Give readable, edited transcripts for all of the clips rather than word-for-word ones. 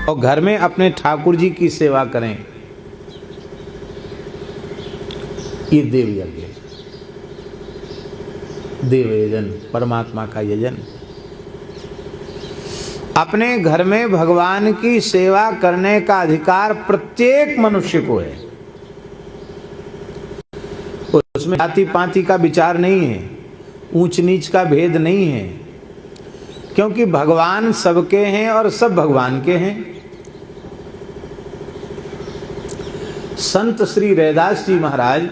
और घर में अपने ठाकुर जी की सेवा करें। ये देव यज्ञ, देव यजन, परमात्मा का यजन। अपने घर में भगवान की सेवा करने का अधिकार प्रत्येक मनुष्य को है। उसमें जाति पाति का विचार नहीं है, ऊंच नीच का भेद नहीं है, क्योंकि भगवान सबके हैं और सब भगवान के हैं। संत श्री रैदास जी महाराज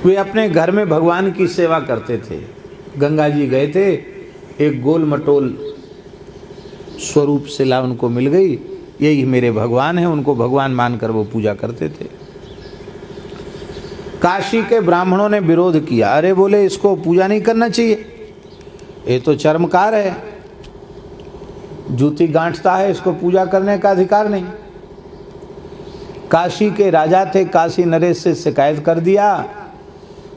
वे अपने घर में भगवान की सेवा करते थे। गंगा जी गए थे, एक गोल मटोल स्वरूप शिला उनको मिल गई, यही मेरे भगवान हैं, उनको भगवान मानकर वो पूजा करते थे। काशी के ब्राह्मणों ने विरोध किया, अरे बोले इसको पूजा नहीं करना चाहिए, ये तो चर्मकार है, जूती गांठता है, इसको पूजा करने का अधिकार नहीं। काशी के राजा थे, काशी नरेश से शिकायत कर दिया,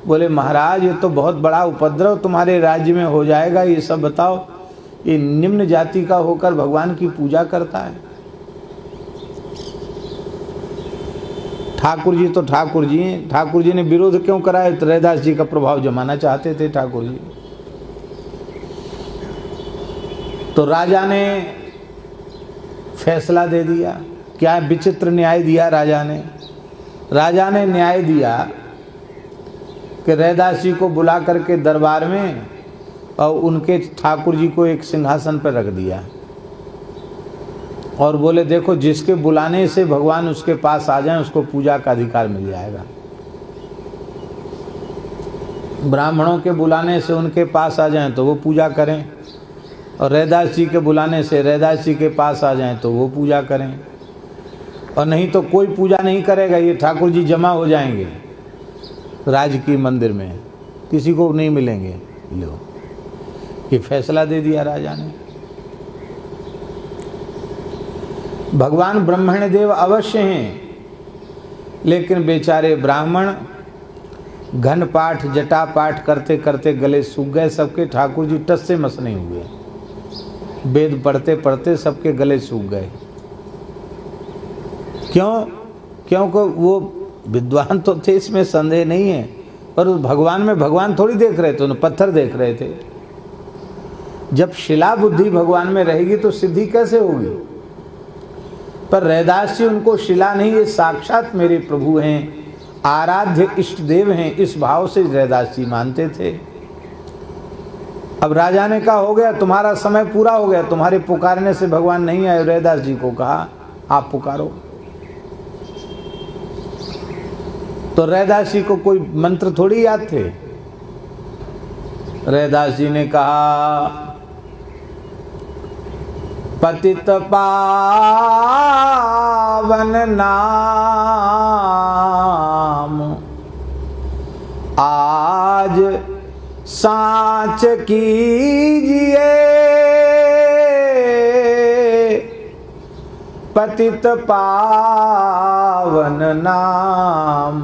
बोले महाराज ये तो बहुत बड़ा उपद्रव तुम्हारे राज्य में हो जाएगा, ये सब बताओ, ये निम्न जाति का होकर भगवान की पूजा करता है। ठाकुर जी तो ठाकुर जी हैं, ठाकुर जी ने विरोध क्यों कराया? तो रैदास जी का प्रभाव जमाना चाहते थे ठाकुर जी। तो राजा ने फैसला दे दिया। क्या विचित्र न्याय दिया राजा ने? राजा ने न्याय दिया कि रैदास जी को बुला करके दरबार में और उनके ठाकुर जी को एक सिंहासन पर रख दिया और बोले देखो जिसके बुलाने से भगवान उसके पास आ जाए उसको पूजा का अधिकार मिल जाएगा। ब्राह्मणों के बुलाने से उनके पास आ जाएं तो वो पूजा करें, और रैदास जी के बुलाने से रैदास जी के पास आ जाएं तो वो पूजा करें, और नहीं तो कोई पूजा नहीं करेगा। ये ठाकुर जी जमा हो जाएंगे राजकीय मंदिर में, किसी को नहीं मिलेंगे। लो, ये फैसला दे दिया राजा ने। भगवान ब्रह्मण्य देव अवश्य हैं, लेकिन बेचारे ब्राह्मण घन पाठ जटा पाठ करते करते गले सूख गए सबके। ठाकुर जी टस से मस नहीं हुए, वेद पढ़ते पढ़ते सबके गले सूख गए। क्यों? क्योंकि वो विद्वान तो थे, इसमें संदेह नहीं है, पर उस भगवान में भगवान थोड़ी देख रहे थे, उन्हें पत्थर देख रहे थे। जब शिला बुद्धि भगवान में रहेगी तो सिद्धि कैसे होगी? पर रैदास जी उनको शिला नहीं, ये साक्षात मेरे प्रभु हैं, आराध्य इष्ट देव हैं, इस भाव से रैदास जी मानते थे। अब राजा ने कहा हो गया, तुम्हारा समय पूरा हो गया, तुम्हारे पुकारने से भगवान नहीं आए। रैदास जी को कहा आप पुकारो। तो रैदास जी को कोई मंत्र थोड़ी याद थे। रैदास जी ने कहा पतित पावन नाम आज सांच कीजिए, पतित पावन नाम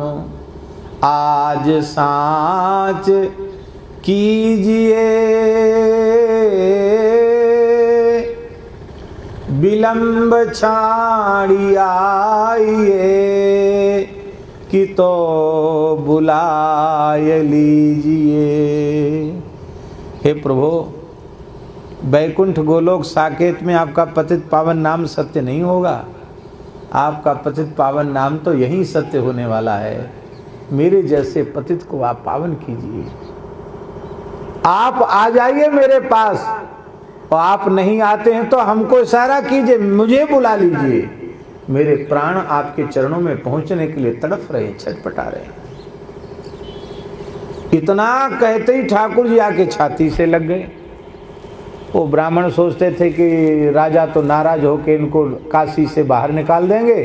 आज सांच कीजिए, विलंब छाड़ी आइए कि तो बुलाए लीजिए। हे प्रभु, वैकुंठ गोलोक साकेत में आपका पतित पावन नाम सत्य नहीं होगा, आपका पतित पावन नाम तो यही सत्य होने वाला है। मेरे जैसे पतित को आप पावन कीजिए, आप आ जाइए मेरे पास, और आप नहीं आते हैं तो हमको इशारा कीजिए, मुझे बुला लीजिए। मेरे प्राण आपके चरणों में पहुंचने के लिए तड़फ रहे, छटपटा रहे। इतना कहते ही ठाकुर जी आके छाती से लग गए। वो ब्राह्मण सोचते थे कि राजा तो नाराज होकर इनको काशी से बाहर निकाल देंगे।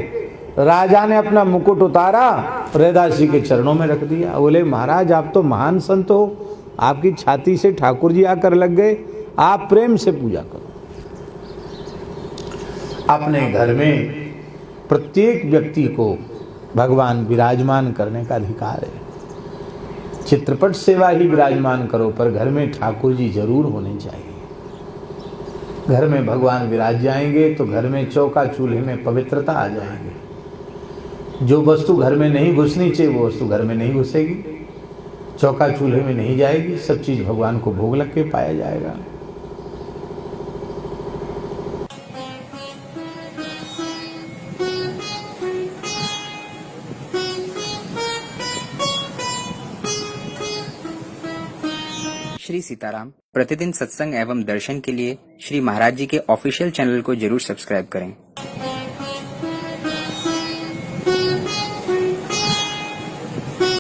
राजा ने अपना मुकुट उतारा, रैदास जी के चरणों में रख दिया। बोले महाराज आप तो महान संत हो, आपकी छाती से ठाकुर जी आकर लग गए, आप प्रेम से पूजा करो। अपने घर में प्रत्येक व्यक्ति को भगवान विराजमान करने का अधिकार है। चित्रपट सेवा ही विराजमान करो, पर घर में ठाकुर जी जरूर होने चाहिए। घर में भगवान विराज जाएंगे तो घर में चौका चूल्हे में पवित्रता आ जाएंगे। जो वस्तु घर में नहीं घुसनी चाहिए वो वस्तु घर में नहीं घुसेगी, चौका चूल्हे में नहीं जाएगी, सब चीज भगवान को भोग लग के पाया जाएगा। श्री सीताराम प्रतिदिन सत्संग एवं दर्शन के लिए श्री महाराज जी के ऑफिशियल चैनल को जरूर सब्सक्राइब करें।